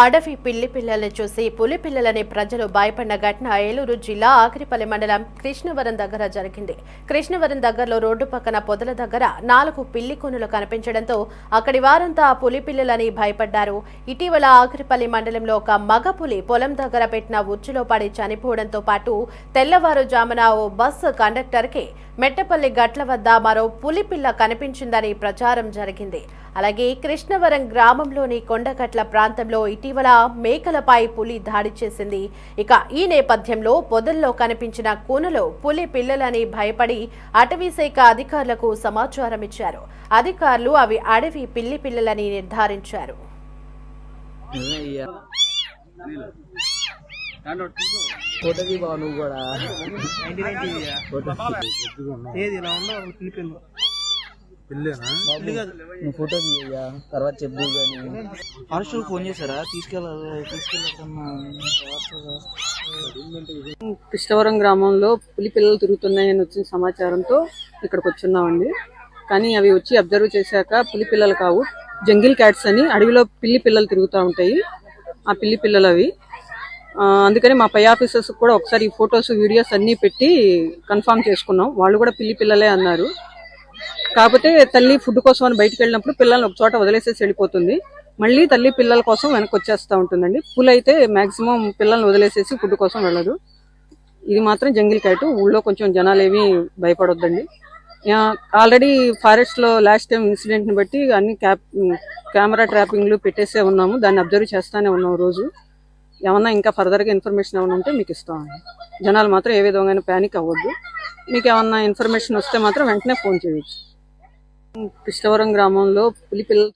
అడవి పిల్లి పిల్లల్ని చూసి పులి పిల్లలని ప్రజలు భయపడిన ఘటన ఏలూరు జిల్లా ఆకిరిపల్లి మండలం కృష్ణవరం దగ్గర జరిగింది. కృష్ణవరం దగ్గరలో రోడ్డు పక్కన పొదల దగ్గర 4 పిల్లి కొనులు కనిపించడంతో అక్కడి వారంతా పులి పిల్లలని భయపడ్డారు. ఇటీవల ఆకిరిపల్లి మండలంలో ఒక మగ పులి పొలం దగ్గర పెట్టిన ఉచ్చులో పడి చనిపోవడంతో పాటు తెల్లవారుజామున ఓ బస్సు కండక్టర్కి మెట్టపల్లి గట్ల వద్ద మరో పులి పిల్ల కనిపించిందని ప్రచారం జరిగింది. అలాగే కృష్ణవరం గ్రామంలోని కొండగట్ల ప్రాంతంలో ఇటీవల మేకలపై పులి దాడి చేసింది. ఇక ఈ నేపథ్యంలో పొదల్లో కనిపించిన కూనలో పులి పిల్లలని భయపడి అటవీశాఖ అధికారులకు సమాచారం ఇచ్చారు. అధికారులు అవి అడవి పిల్లి పిల్లలని నిర్ధారించారు. ఫోటో తీయ్యా తర్వాత చెప్పు కానీ హాస్టల్ ఫోన్ చేశారా? తీసుకెళ్ళాలన్నా కృష్ణవరం గ్రామంలో పులి పిల్లలు తిరుగుతున్నాయని వచ్చిన సమాచారంతో ఇక్కడికి వచ్చున్నామండి. కానీ అవి వచ్చి అబ్జర్వ్ చేశాక పులి పిల్లలు కావు, జంగిల్ క్యాట్స్ అని అడవిలో పిల్లి పిల్లలు తిరుగుతూ ఉంటాయి. ఆ పిల్లి పిల్లలు అవి. అందుకని మా పై ఆఫీసర్స్ కూడా ఒకసారి ఈ ఫొటోస్ వీడియోస్ అన్నీ పెట్టి కన్ఫర్మ్ చేసుకున్నాం. వాళ్ళు కూడా పిల్లి పిల్లలే అన్నారు. కాకపోతే తల్లి ఫుడ్ కోసం అని బయటకు వెళ్ళినప్పుడు పిల్లల్ని ఒక చోట వదిలేసేసి వెళ్ళిపోతుంది. మళ్ళీ తల్లి పిల్లల కోసం వెనక్కి వచ్చేస్తూ ఉంటుందండి. పులి అయితే మాక్సిమం పిల్లల్ని వదిలేసేసి ఫుడ్ కోసం వెళ్ళదు. ఇది మాత్రం జంగిల్ క్యాట్. ఊళ్ళో కొంచెం జనాలు ఏమీ భయపడొద్దండి. ఆల్రెడీ ఫారెస్ట్ లో లాస్ట్ టైం ఇన్సిడెంట్ ని బట్టి అన్ని కెమెరా ట్రాపింగ్లు పెట్టేసే ఉన్నాము. దాన్ని అబ్జర్వ్ చేస్తానే ఉన్నాం రోజు. ఏమన్నా ఇంకా ఫర్దర్గా ఇన్ఫర్మేషన్ ఏమైనా ఉంటే మీకు ఇస్తామండి. జనాలు మాత్రం ఏ విధంగా ప్యానిక్ అవ్వద్దు. మీకు ఏమన్నా ఇన్ఫర్మేషన్ వస్తే మాత్రం వెంటనే ఫోన్ చేయొచ్చు. కృష్ణవరం గ్రామంలో పులి పిల్లలు